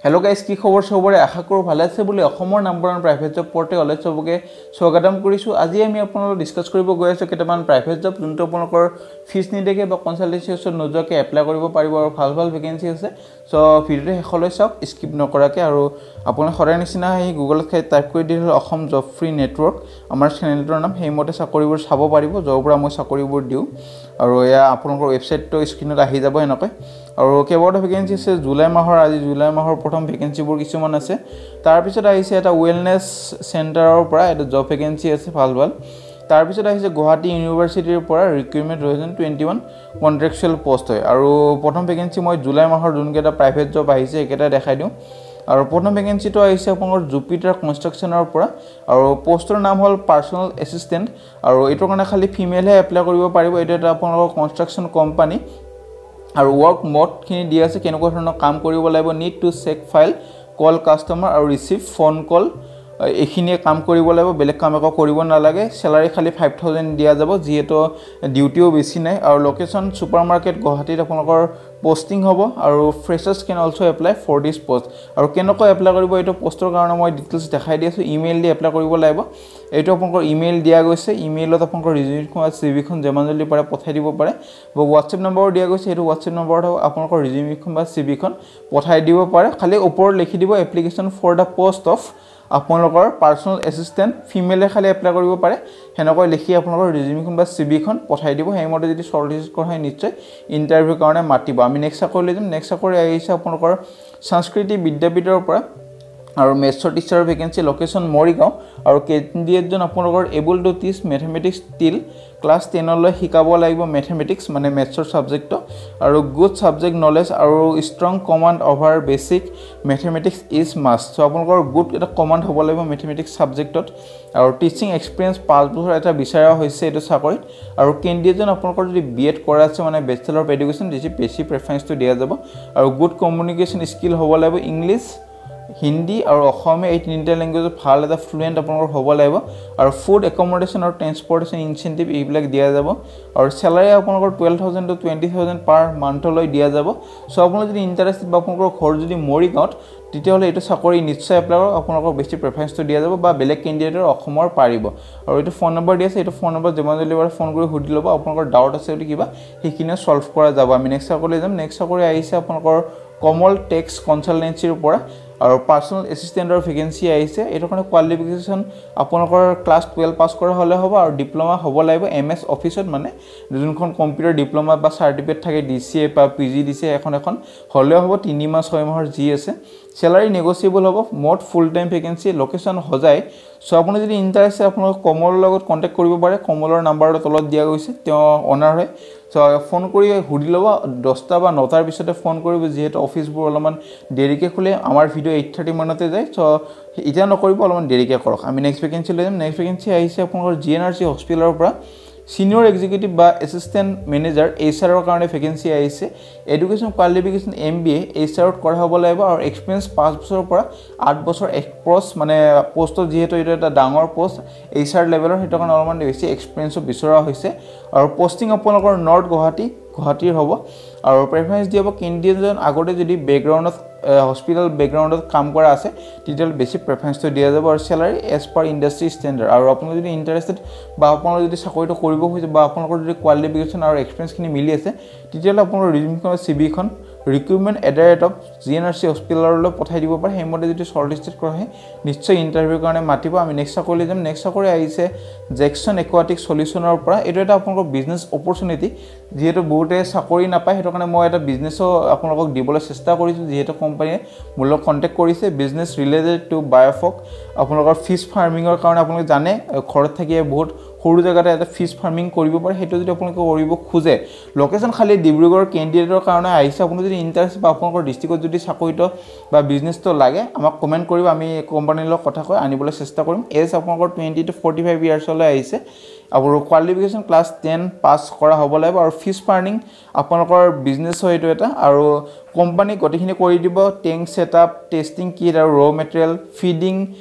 Hello guys কি খবৰ সবৰে আশা কৰো ভালে আছে বুলি অসমৰ নাম্বাৰ 1 প্ৰাইভেট জব পৰ্টেল সবকে স্বাগতম কৰিছো আজি আমি আপোনালোকক ডিসকাস কৰিব গৈ আছো কেটামান প্ৰাইভেট জব যোনটো আপোনালোকৰ ফিজ নিদেকে বা কনসালটেন্সি নজকে এপ্লাই কৰিব পাৰিব আৰু ভাল ভাল ভেকেন্সি আছে সো ভিডিওটো হেকলৈ চাওক স্কিপ নকৰাকে আৰু আপোনাৰ সদায় নিচিনা এই গুগলত খাই টাইপ কৰি দিলে অসম জব ফ্ৰী নেটৱৰ্ক আমাৰ চেনেলটোৰ নাম হেইমতে চাকৰিবোৰ চাব পাৰিব যৰপৰা মই চাকৰিবোৰ দিও আৰু এয়া আপোনালোকৰ ৱেবছাইটটো স্ক্ৰিনত আহি যাব এনেকৈ আৰু কেৱল ভেকেন্সি আছে জুলাই মাহৰ আজি জুলাই মাহৰ প্ৰথম ভেকেন্সিবোৰ কিছুমান আছে তাৰ পিছত আহিছে এটা ৱেলনেস সেন্টাৰৰ পৰা এটা জব ভেকেন্সি আছে ভাল তাৰ পিছত আহিছে গুৱাহাটী ইউনিভাৰ্চিটিৰ পৰা ৰিক্ৰুটমেন্ট 2021 কন্ট্ৰাকচুৱেল পোষ্ট হয় আৰু প্ৰথম ভেকেন্সি মই জুলাই মাহৰ যোনকেটা প্ৰাইভেট জব আহিছে একেটা দেখাই দিও আৰু প্ৰথম ভেকেন্সিটো আহিছে আপোনালোকৰ জুপিটাৰ কনষ্ট্ৰাকচনৰ পৰা আৰু পোষ্টৰ নাম হ'ল পাৰ্সোনাল এসিস্ট্যান্ট আৰু এটোৰ কাৰণে খালি ফিমেলহে এপ্লাই কৰিব পাৰিব এটা আপোনালোকৰ কনষ্ট্ৰাকচন কোম্পানী আৰু ওয়াৰ্ক মোড খিনি দিয়া আছে কেনেকুৱা ধৰণৰ কাম কৰিব লাগিব need to check file call customer আৰু ৰিসিভ ফোন কল এখিনিয়ে কাম কৰিব লাগিব বেলেগ কাম একো কৰিব নালাগে স্যালাৰি খালি 5000 দিয়া যাব যিহেতু ডিউটিও বেছি নাই আৰু লোকেশন সুপাৰমাৰ্কেট গুৱাহাটীত আপোনালোকৰ পোস্টিং হ'ব আৰু freshers can also apply for this post আৰু কেনেকৈ এপ্লাই কৰিব এটো পোষ্টৰ কাৰণে মই ডিটেইলছ দেখাই দি আছো ইমেইল দি এপ্লাই কৰিব লাগিব এটো আপোনালোকৰ ইমেইল দিয়া গৈছে ইমেইলত আপোনালোকৰ ৰিজিউমিখন সিভিখন যেমান জলদি পাৰে পঠাই দিব পাৰে বা WhatsApp নম্বৰ দিয়া গৈছে এটো WhatsApp নম্বৰত আপোনালোকৰ ৰিজিউমিখন বা সিভিখন পঠাই দিব পাৰে খালি ওপৰত লিখি দিব application for the post of আপোনালোকৰ পাৰ্সোনাল এসিস্ট্যান্ট ফিমেলে খালি এপ্লাই কৰিব পাৰে হেনকৈ লিখি আপোনালোকৰ ৰিজিউমিখন বা সিভিখন পঠাই দিব হেমতে যদি শৰ্টলিষ্ট কৰা হয় নিশ্চয় ইন্টাৰভিউ কাৰণে মাতিব আমি নেক্সট চাকৰি যাম নেক্সট চাকৰি আহিছে আপোনালোকৰ সংস্কৃতি বিদ্যাপীঠৰ পৰা আৰু মেথছৰ টিচাৰ ভেকেন্সি লোকেশন মৰিগাঁও আৰু কেণ্ডিডেটজন আপোনালোকৰ এবল টু টিচ মেথমেটিক্স টিল ক্লাস 10 লৈ শিকাব লাগিব মেথমেটিক্স মানে মেথছৰ সাবজেক্ট আৰু গুড সাবজেক্ট নলেজ আৰু strong command over basic mathematics is must so আপোনালোকৰ গুড এটা কমান্ড হ'ব লাগিব মেথমেটিক্স সাবজেক্টত আৰু টিচিং এক্সপেৰিয়েন্স 5 বছৰ এটা বিচাৰা হৈছে এটো চাকৰিত আৰু কেণ্ডিডেটজন আপোনালোকৰ যদি বিএড কৰা আছে মানে বেচেলৰ অফ এডুকেশ্যন বেছি প্ৰেফাৰেন্সটো দিয়া যাব আৰু গুড কমিউনিকেশ্যন স্কিল হ'ব লাগিব ইংলিশ হিন্দি আৰু অসমীয়া এই তিনিটা ল্যাঙ্গুৱেজত ভাল এটা ফ্লুয়েন্ট আপোনালোকৰ হ'ব লাগিব আৰু ফুড একমোডেশন আৰু ট্ৰান্সপৰ্টেশন ইনসেন্টিভ এইবিলাক দিয়া যাব আৰু স্যালাৰি আপোনালোকৰ 12000 টু 20000 পাৰ মান্থলৈ দিয়া যাব সো আপোনালোক যদি ইন্টাৰেস্টেড বা আপোনালোকৰ ঘৰ যদি মৰিগাঁৱত তেতিয়াহলে এটো চাকৰি নিশ্চয় এপ্লাই কৰক আপোনালোকক বেছি প্ৰেফাৰেন্সটো দিয়া যাব বা বেলেগ কেণ্ডিডেটৰ অসমৰ পাৰিব আৰু এটো ফোন নম্বৰ দিয়া আছে এটো ফোন নম্বৰ যেমান জলদি পাৰে ফোন কৰি সুধি ল'ব আপোনালোকৰ ডাউট আছে যদি কিবা সেইখিনি সলভ কৰা যাব আমি নেক্সট চাকৰি যাম নেক্সট চাকৰি আহিছে আপোনালোকৰ কমল টেক্স কনসালটেন্সিৰ পৰা আৰু পাৰ্সোনাল এসিস্ট্যান্টৰ ভেকেন্সি আহিছে এটো কাৰণে কোৱালিফিকেশন আপোনালোকৰ ক্লাস 12 পাস কৰা হলে হ'ব আৰু ডিপ্লোমা হ'ব লাগিব এমএস অফিসত মানে যোনখন কম্পিউটাৰ ডিপ্লোমা বা সাৰ্টিফিকেট থাকে ডিসিএ বা পিজিডিসিএ এখন হলে হ'ব 3 মাহ 6 মাহৰ জি আছে স্যালাৰি নেগোশিয়েবল হ'ব মোট full time vacancy location Hojai so আপুনি যদি ইন্টাৰেস্ট আপোনালোক কমলৰ লগত কন্টাক্ট কৰিব পাৰে কমলৰ নাম্বাৰটো তলত দিয়া গৈছে তেওঁ অনাৰ হয় সো ফোন কৰি হুডি লব 10টা বা 9টাৰ পিছতে ফোন কৰিব যেহেতু অফিসবোৰ অলপমান দেৰিকে খুলে আমাৰ ভিডিও 8:30 মানতে যায় সো ইটা নকৰিব অলপমান দেৰিকে কৰক আমি নেক্সট ভেকেন্সি লৈ যাম নেক্সট ভেকেন্সি আহিছে আপোনালোকৰ জিএনআৰসি হস্পিটালৰ পৰা সিনিয়ৰ এক্সিকিউটিভ বা এসিস্ট্যান্ট ম্যানেজাৰ এইচআৰৰ কাৰণে ভেকেন্সি আহিছে এডুকেশন কোৱালিফিকেশন এমবিএ এইচআৰত কৰা হ'ব লাগিব আৰু এক্সপেৰিয়েন্স 5 বছৰৰ পৰা 8 বছৰ এক্সপ'জ মানে পোষ্টত যেহেতু এটা ডাঙৰ পোষ্ট এইচআৰ লেভেলৰ হেতু কাৰণে অলপমান বেছি এক্সপেৰিয়েন্সও বিচৰা হৈছে আৰু পোষ্টিং আপোনালোকৰ নৰ্থ গুৱাহাটীৰ হ'ব আৰু প্ৰেফাৰেন্স দিব কেণ্ডিডেটজন আগতে যদি বেকগ্ৰাউণ্ডত হস্পিটাল বেকগ্ৰাউণ্ডত কাম কৰা আছে তেতিয়াহলে বেছি প্ৰেফাৰেন্সটো দিয়া যাব আৰু salary as per industry standard আৰু আপোনালোক যদি ইন্টাৰেস্টেড বা আপোনালোক যদি চাকৰিটো কৰিব খুজিছে বা আপোনালোকৰ যদি কোৱালিফিকেশন আৰু এক্সপেৰিয়েন্স খিনি মিলি আছে তেতিয়াহলে আপোনালোকৰ ৰিজিউমিখন সিভিখন recruitment@gnrc হস্পিটাললৈ পঠাই দিব পাৰে হেমতে যদি শৰ্টলিস্টেড কৰা হয় নিশ্চয় ইন্টাৰভিউ কাৰণে মাতিব আমি নেক্সট চাকৰি যাম নেক্সট চাকৰি আহিছে জেকসন একুৱাটিক সলিউশনৰ পৰা এটো এটা আপোনালোকৰ বিজনেছ অপৰচুনিটি যেহেতু বহুতে চাকৰি নাপায় হেতু কাৰণে মই এটা বিজনেছও আপোনালোকক দিবলৈ চেষ্টা কৰিছো যেহেতু কোম্পানীয়ে মূলক কন্টাক্ট কৰিছে বিজনেছ ৰিলেটেড টু বায়োফক আপোনালোকৰ ফিশ ফাৰ্মিংৰ কাৰণে আপোনালোক জানে ঘৰত থাকি বহুত সৰু জায়গাতে এটা ফিশ ফাৰ্মিং কৰিব পাৰে হেতু যদি আপোনালোক কৰিব খুজে লোকেশন খালি ডিব্ৰুগড় কেণ্ডিডেটৰ কাৰণে আহিছে আপুনি যদি ইন্টাৰেস্ট বা আপোনালোকৰ ডিস্ট্ৰিক্টত যদি চাকৰিটো বা বিজনেছটো লাগে আমাক কমেন্ট কৰিব আমি কোম্পানীৰ লগত কথা কৈ আনিবলৈ চেষ্টা কৰিম এজ আপোনালোকৰ 20 to 45 ইয়াৰ্ছ লৈ আহিছে আৰু কোৱালিফিকেশন ক্লাস 10 পাস কৰা হ'ব লাগিব আৰু ফিশ ফাৰ্মিং আপোনালোকৰ বিজনেছ হয় এটো এটা আৰু কোম্পানী গটিখিনি কৰি দিব টেংক সেটআপ টেষ্টিং কিট আৰু ৰ মেটেৰিয়েল ফিডিং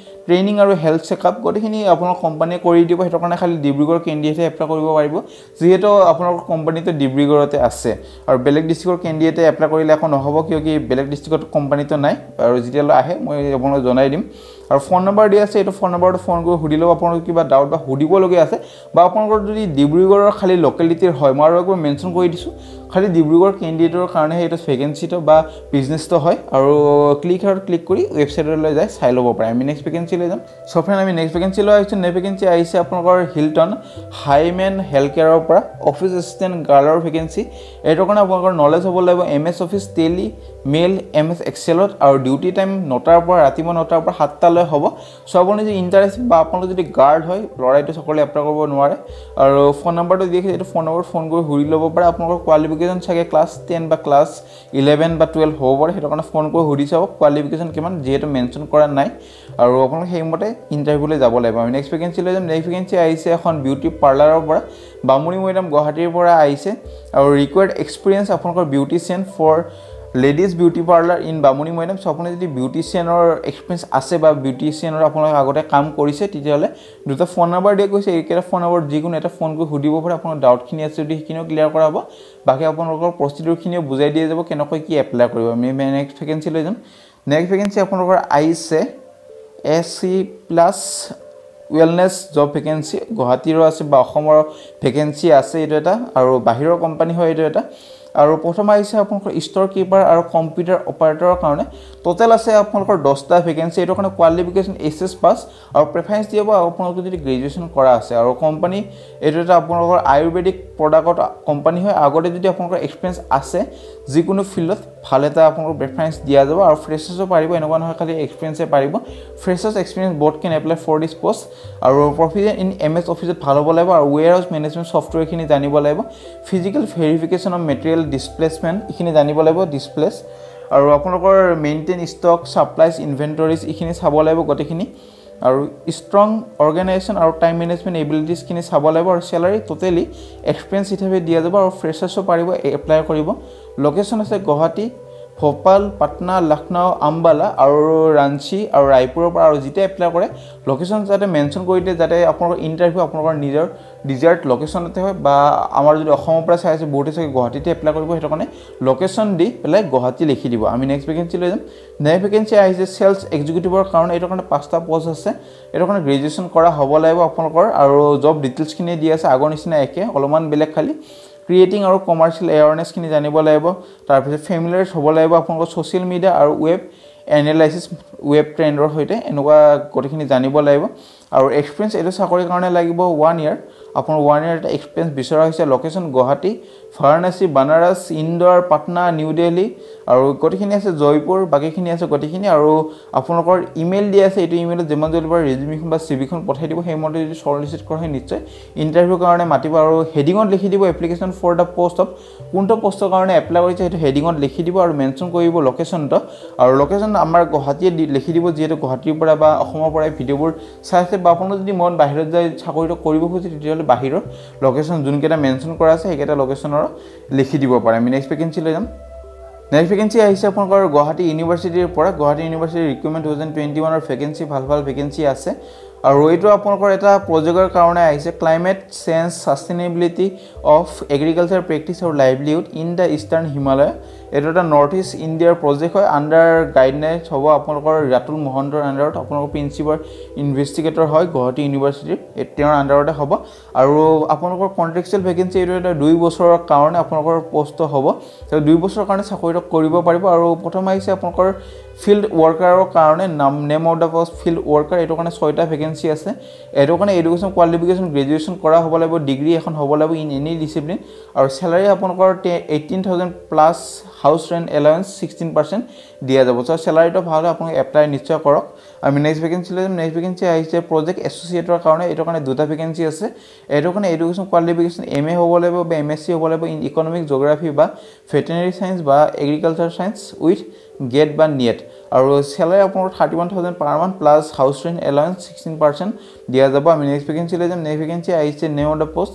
ট্ৰেইনিং আৰু হেল্থ চেকআপ গোটেইখিনি আপোনাৰ কোম্পানীয়ে কৰি দিব হেতৰ কাৰণে খালি ডিব্ৰুগড় কেণ্ডিডেটে এপ্লাই কৰিব পাৰিব যেহেতু আপোনাৰ কোম্পানীটো ডিব্ৰুগড়তে আছে আৰু বেলেগ ডিস্ট্ৰিক্টৰ কেণ্ডিডেটে এপ্লাই কৰিলে এখন নহব কিয় কি বেলেগ ডিস্ট্ৰিক্টত কোম্পানীটো নাই আৰু যেতিয়ালৈ আহে মই আপোনাক জনাই দিম আৰু ফোন নম্বৰ দিয়া আছে এটো ফোন নম্বৰটো ফোন কৰি সুধিলেও আপোনাক কিবা ডাউট বা সুধিব লগা আছে বা আপোনালোকৰ যদি ডিব্ৰুগড়ৰ খালি লোকেলিটিৰ হয় মই আৰু একবাৰ মেনশন কৰি দিছো খালি ডিব্ৰুগড় কেণ্ডিডেটৰ কাৰণে এটা ভ্যাকেন্সিটো বা বিজনেছটো হয় আৰু ক্লিক কৰি ৱেবছাইটলৈ যায় চাই ল'ব পাৰে আমি নেক্সট ভ্যাকেন্সি লৈ যাম সো ফ্ৰেন্ড আমি নেক্সট ভ্যাকেন্সি লৈ আহিছো নেক্সট ভ্যাকেন্সি আহিছে আপোনালোকৰ হিলটন হাইমেন হেল্থ কেয়াৰৰ পৰা অফিস এসিস্টেন্ট গাৰ্লৰ ভ্যাকেন্সি এটো কাৰণে আপোনালোকৰ নলেজ হ'ব লাগিব MS office Tally mail MS এক্সেলত আৰু ডিউটি টাইম 9টাৰ পৰা ৰাতিপুৱা 9টাৰ পৰা 7টা লৈ হ'ব সো আপুনি যদি ইন্টাৰেস্টেড বা আপোনালোক যদি গাৰ্ড হয় লৰাইটো সকলে এপ্লাই কৰিব নোৱাৰে আৰু ফোন নম্বৰটো দিছে এটো ফোন নম্বৰ ফোন কৰি হুৰি ল'ব পাৰে আপোনালোকৰ কোৱালিফিকেশন চাগে ক্লাস 10 বা ক্লাস 11 বা 12 হ'ব পাৰে হেটো কাৰণে ফোন কৰি হুৰি চাওক কোৱালিফিকেশন কিমান যেটো মেনশন কৰা নাই আৰু আপোনালোক হেইমতে ইন্টাৰভিউলৈ যাব লাগিব আমি নেক্সট ভ্যাকেন্সি লৈ যাম নেক্সট ভ্যাকেন্সি আহিছে এখন বিউটি পাৰ্লাৰৰ পৰা বামুণী মৈদাম গুৱাহাটীৰ পৰা আহিছে আৰু ৰিকোয়াৰ্ড এক্সপেৰিয়েন্স আপোনালোকৰ beautician for ladies beauty parlour in Bamunimaidam so আপুনি যদি বিউটিশিয়ানৰ এক্সপেৰিয়েন্স আছে বা বিউটিশিয়ানৰ আপোনালোক আগতে কাম কৰিছে তেতিয়ালে দুটা ফোন নম্বৰ দিয়া কৈছে এইকেটা ফোন নম্বৰ যিকোনো এটা ফোন কৰি সুধিব পাৰে আপোনাৰ ডাউটখিনি আছে যদি কিনো ক্লিয়াৰ কৰা হ'ব বাকি আপোনালোকৰ প্ৰসিডিউৰখিনিও বুজাই দিয়া যাব কেনেকৈ কি এপ্লাই কৰিব আমি নেক্সট ভ্যাকেন্সি লৈ যাম নেক্সট ভ্যাকেন্সি আপোনালোকৰ আহিছে AC plus wellness job vacancy গুৱাহাটীৰ আছে বা অসমৰ ভ্যাকেন্সি আছে এটো এটা আৰু বাহিৰৰ কোম্পানী হয় এটো এটা আৰু প্ৰথম আহিছে আপোনালোকৰ ষ্টৰ কিপাৰ আৰু কম্পিউটাৰ অপাৰেটৰৰ কাৰণে টোটাল আছে আপোনালোকৰ 10টা ভ্যাকেন্সি এটো কাৰণে কোৱালিফিকেশন এসএস পাস আৰু প্ৰেফাৰেন্স দিব আপোনালোক যদি গ্ৰেজুৱেচন কৰা আছে আৰু কোম্পানী এটো এটা আপোনালোকৰ আয়ুৰ্বেদিক প্ৰডাক্টত কোম্পানী হয় আগতে যদি আপোনালোকৰ এক্সপেৰিয়েন্স আছে যিকোনো ফিল্ডত ভাল এটা আপোনালোক প্ৰেফাৰেন্স দিয়া যাব আৰু ফ্ৰেছাৰ্সও পাৰিব এনেকুৱা নহয় খালি এক্সপেৰিয়েন্সে পাৰিব freshers experience both can apply for this post আৰু প্ৰফিচিয়েন্ট ইন এমএছ অফিসত ভাল হ'ব লাগিব আৰু ওয়্যাৰহাউস মেনেজমেন্ট সফটওয়্যাৰখিনি জানিব লাগিব physical verification of material displacement ইখিনি জানিব লাগিব ডিসপ্লেস আৰু আপোনালোকৰ মেইনটেইন ষ্টক সাপ্লাইজ ইনভেন্টৰিজ ইখিনি চাব লাগিব গটেখিনি আৰু ষ্ট্ৰং অৰ্গানাইজেশ্যন আৰু টাইম মেনেজমেন্ট এবিলিটিজ খিনি চাব লাগিব আৰু স্যালাৰি টোটালি এক্সপেৰিয়েন্স হিচাপে দিয়া যাব আৰু ফ্ৰেছাৰ্সও পাৰিব এপ্লাই কৰিব লোকেশন আছে গুৱাহাটী ভোপাল পাটনা লখনউ আম্বালা আৰু ৰাঞ্চি আৰু ৰায়পুৰৰ পৰা আৰু যেটা এপ্লাই কৰে লোকেশন যাতে মেনশন কৰি দিয়ে যাতে আপোনালোকৰ ইন্টাৰভিউ আপোনালোকৰ নিজৰ ডিজাৰ্ট লোকেশনতে হয় বা আমাৰ যদি অসমৰ পৰা চাই আছে বহুতে চাগে গুৱাহাটীতে এপ্লাই কৰিব হেটো কাৰণে লোকেশন দি পেলাই গুৱাহাটী লিখি দিব আমি নেক্সট ভ্যাকেন্সি লৈ যাম নেক্সট ভ্যাকেন্সি আহিছে সেলস এক্সিকিউটিভৰ কাৰণে এটো কাৰণে 5টা পোষ্ট আছে এটো কাৰণে গ্ৰেজুৱেচন কৰা হ'ব লাগিব আপোনালোকৰ আৰু জব ডিটেইলছ খিনি দি আছে আগৰ নিচিনা একে অলপমান বেলেগ খালি ক্ৰিয়েটিং আৰু কমাৰ্শিয়েল এৱাৰনেছ খিনি জানিব লাগিব তাৰ পিছত ফেমিলিয়াৰ হ'ব লাগিব আপোনালোকৰ সোশ্যাল মিডিয়া আৰু ৱেব এনালাইসিস ৱেব ট্ৰেন্ডৰ হৈতে এনেকুৱা গটেখিনি জানিব লাগিব আৰু এক্সপেৰিয়েন্স এটো চাকৰিৰ কাৰণে লাগিব 1 ইয়াৰ আপোনাৰ 1 ইয়াৰ এটা এক্সপেৰিয়েন্স বিচৰা হৈছে লোকেশন গুৱাহাটী ফাৰ্মাসী বানাৰস ইন্দোৰ পাটনা নিউ দিল্লী আৰু গটেখিনি আছে জয়পুৰ বাকিখিনি আছে গটেখিনি আৰু আপোনালোকৰ ইমেইল দিয়া আছে এটো ইমেইলত যেমান জলবা ৰেজিউমিখন বা সিভিখন পঠাই দিব হেমতে যদি শৰ্টলিস্ট কৰা হয় নিশ্চয় ইন্টাৰভিউ কাৰণে মাতিব আৰু হেডিংত লিখি দিব application for the post of কোনটো পোষ্টৰ কাৰণে এপ্লাই কৰিছে এটো হেডিংত লিখি দিব আৰু মেনশন কৰিব লোকেশনটো আৰু লোকেশন আমাৰ গুৱাহাটীয়ে লিখি দিব যেটো গুৱাহাটীৰ পৰা বা অসমৰ পৰা ভিডিওবোৰ চাইছে বা আপোনালোক যদি মন বাহিৰত যায় চাকৰিটো কৰিব খুজি তেতিয়ালে বাহিৰৰ লোকেশন যোনকেটা মেনশন কৰা আছে হেকেটা লোকেশনৰ লিখি দিব পাৰে আমি নেক্সট ভ্যাকেন্সি লৈ যাম নেক্সট ভ্যাকেন্সি আহিছে আপোনালোকৰ গুৱাহাটী ইউনিভাৰ্চিটিৰ পৰা গুৱাহাটী ইউনিভাৰ্চিটি ৰিক্ৰুটমেন্ট 2021 ৰ ভ্যাকেন্সি ভাল ভ্যাকেন্সি আছে আৰু এইটো আপোনালোকৰ এটা প্ৰজেক্টৰ কাৰণে আহিছে climate change sustainability of agriculture practice আৰু livelihood in the eastern Himalaya এটা এটা নৰ্থ ইষ্ট ইণ্ডিয়াৰ প্ৰজেক্ট হয় আন্ডাৰ গাইডলাইনছ হ'ব আপোনালোকৰ ৰাতুল মহন্তৰ আন্ডাৰত আপোনালোকৰ প্ৰিন্সিপাল ইনভেষ্টিগেটৰ হয় গুৱাহাটী ইউনিভাৰ্চিটিৰ তেওঁৰ আন্ডাৰতে হ'ব আৰু আপোনালোকৰ কন্ট্ৰেকচুৱেল ভ্যাকেন্সি এইটো এটা 2 বছৰৰ কাৰণে আপোনালোকৰ পোষ্ট হ'ব তো 2 বছৰৰ কাৰণে চাকৰিটো কৰিব পাৰিব আৰু প্ৰথম আহিছে আপোনালোকৰ ফিল্ড ওয়াৰ্কাৰৰ কাৰণে name of the post field worker এটো কাৰণে 6টা ভ্যাকেন্সি আছে এটো কাৰণে এডুকেশন কোৱালিফিকেশন গ্ৰেজুৱেচন কৰা হ'ব লাগিব ডিগ্ৰী এখন হ'ব লাগিব ইন এনি ডিসিপ্লিন আৰু স্যালাৰি আপোনালোকৰ 18000 প্লাস হাউস ৰেন্ট এলাউন্স 16% দিয়া যাব সো স্যালাৰিটো ভাল আপুনি এপ্লাই নিশ্চয় কৰক আমি নেক্সট ভ্যাকেন্সি লৈ যাম নেক্সট ভ্যাকেন্সি আহিছে প্ৰজেক্ট এছ'চিয়েটৰ কাৰণে এটো কাৰণে 2টা ভ্যাকেন্সি আছে এটো কাৰণে এডুকেশন কোৱালিফিকেশন এমএ হ'ব লাগিব বা এমএসসি হ'ব লাগিব ইন ইকনমিক জিওগ্ৰাফি বা ভেটেৰিনাৰী সায়েন্স বা এগ্ৰিকালচাৰ সায়েন্স উইথ গেট বা নিট আৰু স্যালাৰি আপোনালোকৰ 31000 পাৰ মান্থ প্লাস হাউস ৰেন্ট এলাউন্স 16% দিয়া যাব আমি নেক্সট ভ্যাকেন্সি লৈ যাম নেক্সট ভ্যাকেন্সি আহিছে name of the post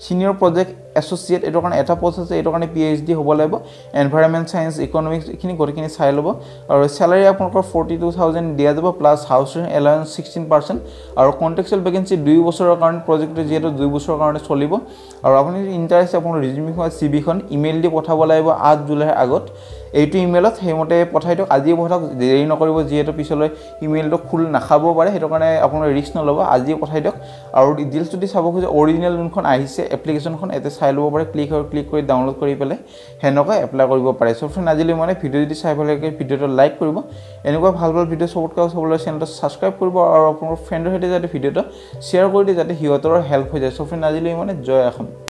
senior project associate এইটোৰ কাৰণে এটা পোষ্ট আছে, এইটোৰ কাৰণে PhD হ'ব লাগিব, এনভাইৰনমেণ্ট চায়েন্স ইকনমিক্স এইখিনি গোটেইখিনি চাই ল'ব। আৰু চেলাৰী আপোনালোকৰ 42,000 দিয়া যাব প্লাছ হাউচ এলাউন্স 16%। আৰু কণ্টেক্সুৱেল ভেকেঞ্চি 2 বছৰৰ কাৰণে, প্ৰজেক্টটো যিহেতু 2 বছৰৰ কাৰণে চলিব। আৰু আপুনি যদি ইণ্টাৰেষ্ট আপোনাৰ ৰিজিউমিখন CV খন ইমেইল দি পঠাব লাগিব 8 জুলাইৰ আগত। এইটো ইমেইলত সেইমতে পঠাই দিয়ক, আজিয়ে পঠাওক, দেৰি নকৰিব, যিহেতু পিছলৈ ইমেইলটো খোল নাখাব পাৰে, সেইটো কাৰণে আপোনাৰ ৰিস্ক নল'ব, আজিয়ে পঠাই দিয়ক। আৰু ডিটেইলছ যদি চাব খোজে অৰিজিনেল যোনখন আহিছে এপ্লিকেশ্যনখন এতে চাই ল'ব পাৰে, ক্লিক কৰি ডাউনলোড কৰি পেলাই সেনেকৈ এপ্লাই কৰিব পাৰে। চ' ফ্ৰেণ্ড আজিলৈ মানে ভিডিঅ' যদি চাই ভাল লাগে ভিডিঅ'টো লাইক কৰিব, এনেকুৱা ভাল ভাল ভিডিঅ' চবতকৈ চাবলৈ চেনেলটো ছাবস্ক্ৰাইব কৰিব, আৰু আপোনাৰ ফ্ৰেণ্ডৰ সৈতে যাতে ভিডিঅ'টো শ্বেয়াৰ কৰি দিয়ে যাতে সিহঁতৰো হেল্প হৈ যায়। চ' ফ্ৰেণ্ড আজিলৈ মানে জয় অসম।